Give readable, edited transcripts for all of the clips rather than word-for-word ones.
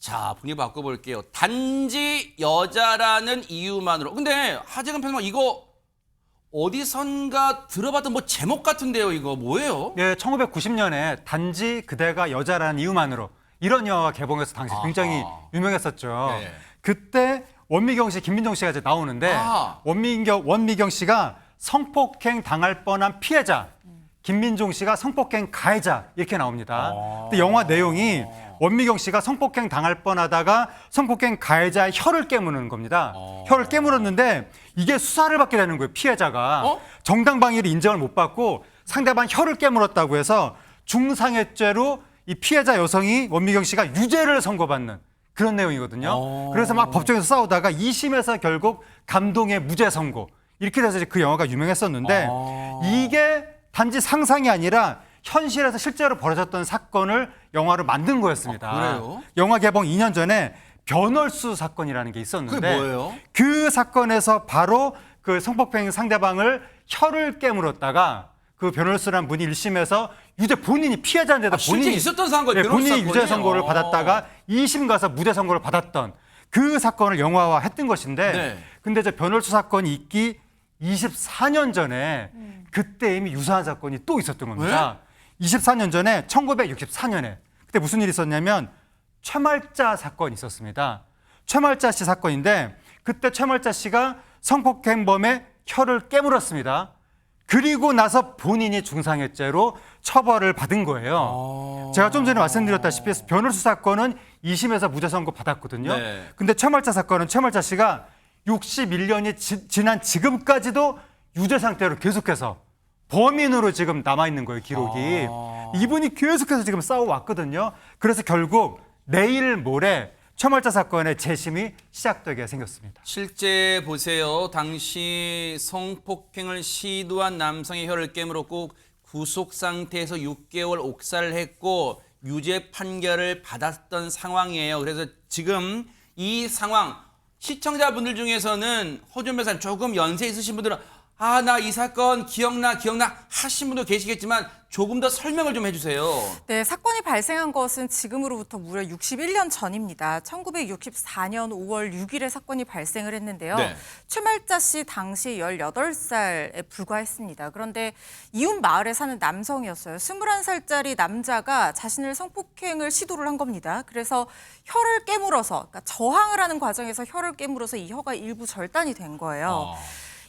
자, 분위기 바꿔볼게요. 단지 여자라는 이유만으로. 근데 하재근 평론가 이거 어디선가 들어봤던 뭐 제목 같은데요. 이거 뭐예요? 예, 1990년에 단지 그대가 여자라는 이유만으로 이런 영화가 개봉해서 당시 굉장히 유명했었죠. 네. 그때 원미경 씨, 김민종 씨가 이제 나오는데 원미경 씨가 성폭행 당할 뻔한 피해자, 김민종 씨가 성폭행 가해자 이렇게 나옵니다. 근데 영화 내용이 원미경 씨가 성폭행 당할 뻔하다가 성폭행 가해자의 혀를 깨무는 겁니다. 혀를 깨물었는데 이게 수사를 받게 되는 거예요. 피해자가 정당방위를 인정을 못 받고 상대방 혀를 깨물었다고 해서 중상해죄로 이 피해자 여성이 원미경 씨가 유죄를 선고받는 그런 내용이거든요. 그래서 막 법정에서 싸우다가 2심에서 결국 감동의 무죄 선고 이렇게 돼서 이제 그 영화가 유명했었는데 이게 단지 상상이 아니라 현실에서 실제로 벌어졌던 사건을 영화로 만든 거였습니다. 그래요? 영화 개봉 2년 전에 변월수 사건이라는 게 있었는데 그게 뭐예요? 그 사건에서 바로 그 성폭행 상대방을 혀를 깨물었다가 그 변월수라는 분이 1심에서 유죄 본인이 피해자인데도 실제 본인이 있었던 사건이에요. 본인이 변호사 유죄 사건이에요. 선고를 받았다가 2심 가서 무죄 선고를 받았던 그 사건을 영화화했던 것인데 네. 근데 저 변월수 사건이 있기 24년 전에 그때 이미 유사한 사건이 또 있었던 겁니다. 24년 전에 1964년에 그때 무슨 일이 있었냐면 최말자 사건이 있었습니다. 최말자 씨 사건인데 그때 최말자 씨가 성폭행범의 혀를 깨물었습니다. 그리고 나서 본인이 중상해죄로 처벌을 받은 거예요. 제가 좀 전에 말씀드렸다시피 변호수 사건은 2심에서 무죄 선고 받았거든요. 네. 근데 최말자 사건은 최말자 씨가 61년이 지난 지금까지도 유죄 상태로 계속해서 범인으로 지금 남아있는 거예요, 기록이. 이분이 계속해서 지금 싸워왔거든요. 그래서 결국 내일 모레 최말자 사건의 재심이 시작되게 생겼습니다. 실제 보세요. 당시 성폭행을 시도한 남성의 혀를 깨물었고 구속 상태에서 6개월 옥살을 했고 유죄 판결을 받았던 상황이에요. 그래서 지금 이 상황 시청자분들 중에서는 허준 변호사님 조금 연세 있으신 분들은 나 이 사건 기억나 하신 분도 계시겠지만 조금 더 설명을 좀 해주세요. 네, 사건이 발생한 것은 지금으로부터 무려 61년 전입니다. 1964년 5월 6일에 사건이 발생을 했는데요. 네. 최말자 씨 당시 18살에 불과했습니다. 그런데 이웃 마을에 사는 남성이었어요. 21살짜리 남자가 자신을 성폭행을 시도를 한 겁니다. 그래서 혀를 깨물어서, 그러니까 저항을 하는 과정에서 혀를 깨물어서 이 혀가 일부 절단이 된 거예요.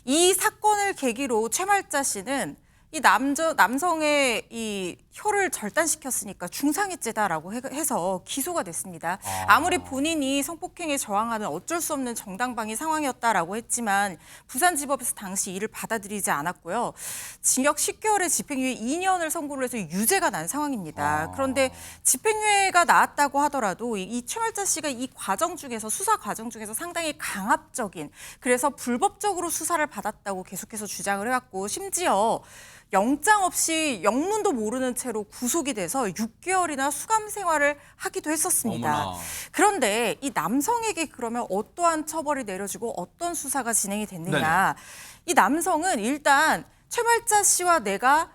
이 사건을 계기로 최말자 씨는 이 남성의 이 혀를 절단시켰으니까 중상해죄다라고 해서 기소가 됐습니다. 아무리 본인이 성폭행에 저항하는 어쩔 수 없는 정당방위 상황이었다라고 했지만 부산지법에서 당시 이를 받아들이지 않았고요. 징역 10개월에 집행유예 2년을 선고를 해서 유죄가 난 상황입니다. 그런데 집행유예가 나왔다고 하더라도 이 최말자 씨가 이 과정 중에서 수사 과정 중에서 상당히 강압적인 그래서 불법적으로 수사를 받았다고 계속해서 주장을 해왔고 심지어 영장 없이 영문도 모르는 채로 구속이 돼서 6개월이나 수감 생활을 하기도 했었습니다. 어머나. 그런데 이 남성에게 그러면 어떠한 처벌이 내려지고 어떤 수사가 진행이 됐느냐. 이 남성은 일단 최말자 씨와 내가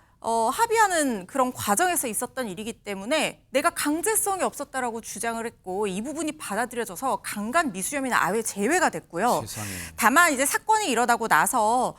합의하는 그런 과정에서 있었던 일이기 때문에 내가 강제성이 없었다라고 주장을 했고 이 부분이 받아들여져서 강간 미수 혐의는 아예 제외가 됐고요. 세상에. 다만 이제 사건이 일어나고 나서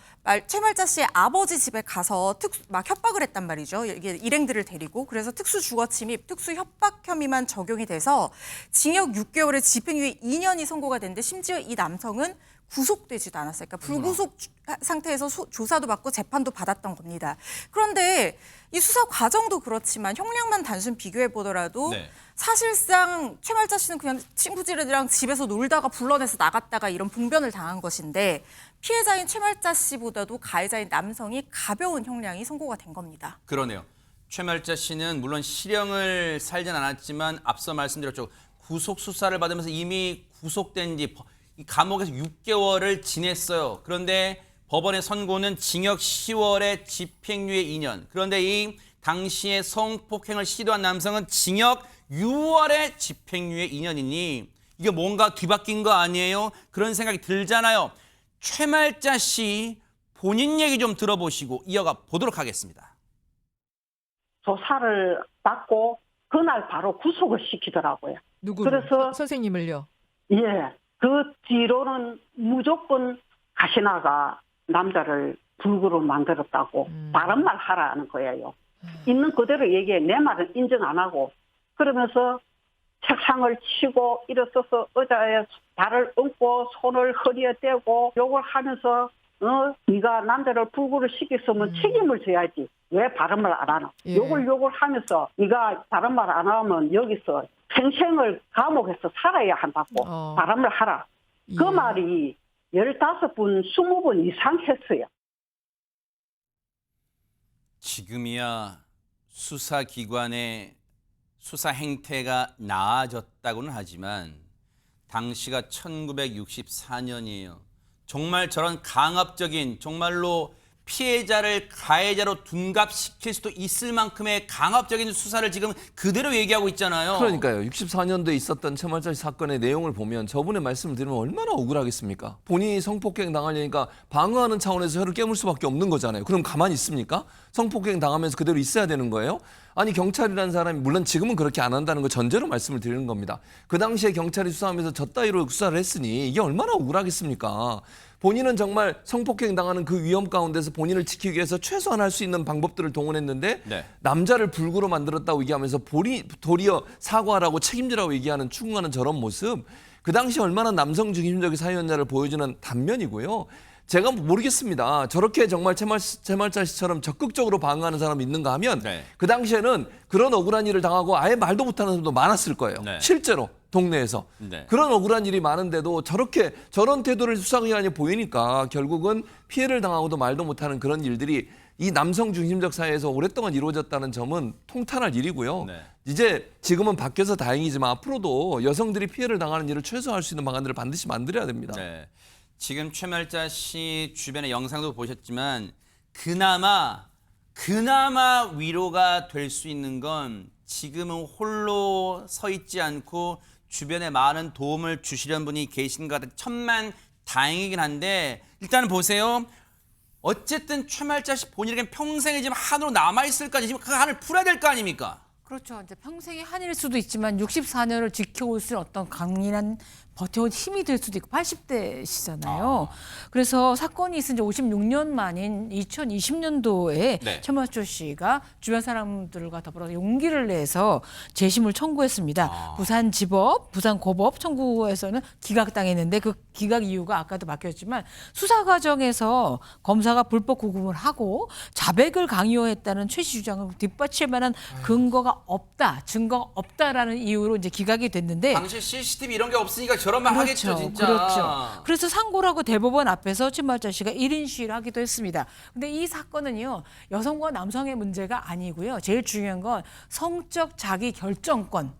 최말자 씨의 아버지 집에 가서 막 협박을 했단 말이죠. 이게 일행들을 데리고 그래서 특수 주거 침입, 특수 협박 혐의만 적용이 돼서 징역 6개월에 집행유예 2년이 선고가 됐는데 심지어 이 남성은 구속되지도 않았어요. 그러니까 불구속 상태에서 조사도 받고 재판도 받았던 겁니다. 그런데 이 수사 과정도 그렇지만 형량만 단순 비교해 보더라도 사실상 최말자 씨는 그냥 친구들이랑 집에서 놀다가 불러내서 나갔다가 이런 봉변을 당한 것인데 피해자인 최말자 씨보다도 가해자인 남성이 가벼운 형량이 선고가 된 겁니다. 그러네요. 최말자 씨는 물론 실형을 살진 않았지만 앞서 말씀드렸죠. 구속 수사를 받으면서 이미 구속된 지 이 감옥에서 6개월을 지냈어요. 그런데 법원의 선고는 징역 10월에 집행유예 2년. 그런데 이 당시에 성폭행을 시도한 남성은 징역 6월에 집행유예 2년이니 이게 뭔가 뒤바뀐 거 아니에요? 그런 생각이 들잖아요. 최말자 씨 본인 얘기 좀 들어보시고 이어가 보도록 하겠습니다. 조사를 받고 그날 바로 구속을 시키더라고요. 누구를? 그래서 선생님을요? 예, 그 뒤로는 무조건 가시나가 남자를 불구로 만들었다고 바른 말 하라는 거예요. 있는 그대로 얘기해. 내 말은 인정 안 하고. 그러면서 책상을 치고 일어서서 의자에 발을 얹고 손을 허리에 대고 욕을 하면서 네가 남자를 불구를 시켰으면 책임을 져야지. 왜 바른 말 안 하나? 예. 욕을 하면서 네가 바른 말 안 하면 여기서 평생을 감옥에서 살아야 한다고. 바른 말 하라. 그 예. 말이 15번, 20번 이상 했어요. 지금이야 수사기관의 수사 행태가 나아졌다고는 하지만 당시가 1964년이에요. 정말 저런 강압적인, 정말로 피해자를 가해자로 둔갑시킬 수도 있을 만큼의 강압적인 수사를 지금 그대로 얘기하고 있잖아요. 그러니까요. 64년도에 있었던 최말자 씨 사건의 내용을 보면 저분의 말씀을 들으면 얼마나 억울하겠습니까? 본인이 성폭행 당하려니까 방어하는 차원에서 혀를 깨물 수밖에 없는 거잖아요. 그럼 가만히 있습니까? 성폭행 당하면서 그대로 있어야 되는 거예요? 아니 경찰이라는 사람이 물론 지금은 그렇게 안 한다는 거 전제로 말씀을 드리는 겁니다. 그 당시에 경찰이 수사하면서 저 따위로 수사를 했으니 이게 얼마나 억울하겠습니까? 본인은 정말 성폭행 당하는 그 위험 가운데서 본인을 지키기 위해서 최소한 할 수 있는 방법들을 동원했는데 네. 남자를 불구로 만들었다고 얘기하면서 도리어 사과하라고 책임지라고 얘기하는 추궁하는 저런 모습, 그 당시 얼마나 남성 중심적인 사회였냐를 보여주는 단면이고요. 제가 모르겠습니다. 저렇게 정말 최말자 씨처럼 적극적으로 방어하는 사람이 있는가 하면 네. 그 당시에는 그런 억울한 일을 당하고 아예 말도 못하는 사람도 많았을 거예요. 네. 실제로 동네에서. 네. 그런 억울한 일이 많은데도 저런 태도를 수사기관이 보이니까 결국은 피해를 당하고도 말도 못하는 그런 일들이 이 남성 중심적 사회에서 오랫동안 이루어졌다는 점은 통탄할 일이고요. 네. 이제 지금은 바뀌어서 다행이지만 앞으로도 여성들이 피해를 당하는 일을 최소화할 수 있는 방안들을 반드시 만들어야 됩니다. 네. 지금 최말자 씨 주변의 영상도 보셨지만 그나마 위로가 될 수 있는 건 지금은 홀로 서 있지 않고 주변에 많은 도움을 주시려는 분이 계신 것 같아요. 천만 다행이긴 한데 일단은 보세요. 어쨌든 최말자 씨 본인에겐 평생에 지금 한으로 남아있을까 지금 그 한을 풀어야 될 거 아닙니까? 그렇죠. 이제 평생의 한일 수도 있지만 64년을 지켜올 수 있는 어떤 강인한 버텨온 힘이 될 수도 있고 80대시잖아요. 그래서 사건이 있은 지 56년 만인 2020년도에 네. 최말조 씨가 주변 사람들과 더불어 용기를 내서 재심을 청구했습니다. 부산지법, 부산고법 청구에서는 기각당했는데 그 기각 이유가 아까도 밝혔지만 수사 과정에서 검사가 불법 구금을 하고 자백을 강요했다는 최씨 주장을 뒷받칠 만한 근거가 없다, 증거가 없다라는 이유로 이제 기각이 됐는데 당시 CCTV 이런 게 없으니까 저런 말 하겠죠, 진짜. 그렇죠. 그래서 상고라고 대법원 앞에서 최말자 씨가 1인 시위를 하기도 했습니다. 근데 이 사건은요, 여성과 남성의 문제가 아니고요. 제일 중요한 건 성적 자기 결정권.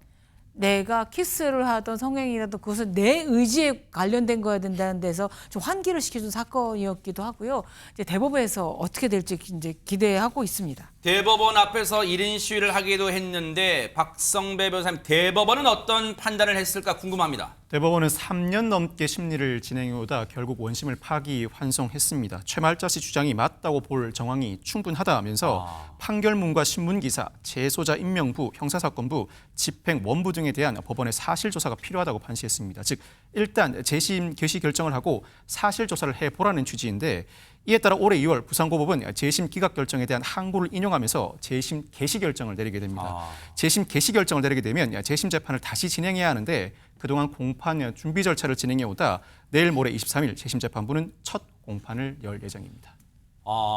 내가 키스를 하던 성행위라도 그것은 내 의지에 관련된 거야 된다는 데서 좀 환기를 시켜준 사건이었기도 하고요. 이제 대법원에서 어떻게 될지 이제 기대하고 있습니다. 대법원 앞에서 1인 시위를 하기도 했는데 박성배 변호사님, 대법원은 어떤 판단을 했을까 궁금합니다. 대법원은 3년 넘게 심리를 진행해오다 결국 원심을 파기환송했습니다. 최말자 씨 주장이 맞다고 볼 정황이 충분하다면서 판결문과 신문기사, 재소자 임명부, 형사사건부, 집행원부 등에 대한 법원의 사실조사가 필요하다고 판시했습니다. 즉 일단 재심 개시 결정을 하고 사실조사를 해보라는 취지인데 이에 따라 올해 2월 부산고법은 재심 기각 결정에 대한 항고를 인용하면서 재심 개시 결정을 내리게 됩니다. 재심 개시 결정을 내리게 되면 재심 재판을 다시 진행해야 하는데 그동안 공판 준비 절차를 진행해오다 내일 모레 23일 재심 재판부는 첫 공판을 열 예정입니다.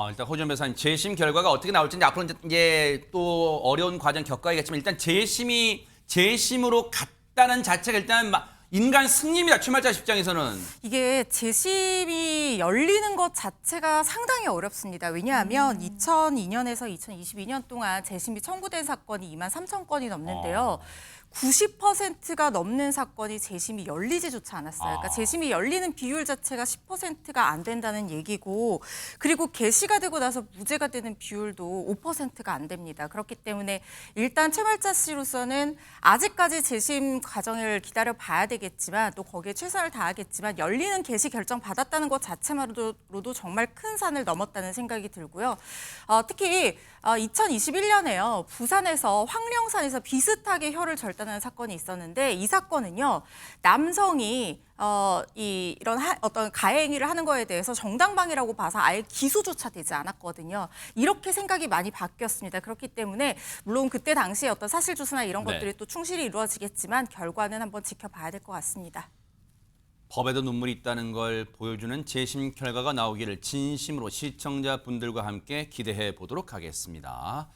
일단 호준 변호사님, 재심 결과가 어떻게 나올지 앞으로 이제 또 어려운 과정 겪어야겠지만 일단 재심으로 갔다는 자체가 일단 인간 승리입니다. 최말자 입장에서는. 이게 재심이 열리는 것 자체가 상당히 어렵습니다. 왜냐하면 2002년에서 2022년 동안 재심이 청구된 사건이 23,000건이 넘는데요. 90%가 넘는 사건이 재심이 열리지조차 않았어요. 그러니까 재심이 열리는 비율 자체가 10%가 안 된다는 얘기고, 그리고 개시가 되고 나서 무죄가 되는 비율도 5%가 안 됩니다. 그렇기 때문에 일단 최말자 씨로서는 아직까지 재심 과정을 기다려 봐야 되겠지만 또 거기에 최선을 다하겠지만 열리는 개시 결정 받았다는 것 자체만으로도 정말 큰 산을 넘었다는 생각이 들고요. 특히 2021년에요. 부산에서 황령산에서 비슷하게 혀를 절단 했다는 사건이 있었는데 이 사건은요 남성이 어떤 가해 행위를 하는 거에 대해서 정당방위라고 봐서 아예 기소조차 되지 않았거든요. 이렇게 생각이 많이 바뀌었습니다. 그렇기 때문에 물론 그때 당시에 어떤 사실조사나 이런 네. 것들이 또 충실히 이루어지겠지만 결과는 한번 지켜봐야 될 것 같습니다. 법에도 눈물이 있다는 걸 보여주는 재심 결과가 나오기를 진심으로 시청자분들과 함께 기대해 보도록 하겠습니다.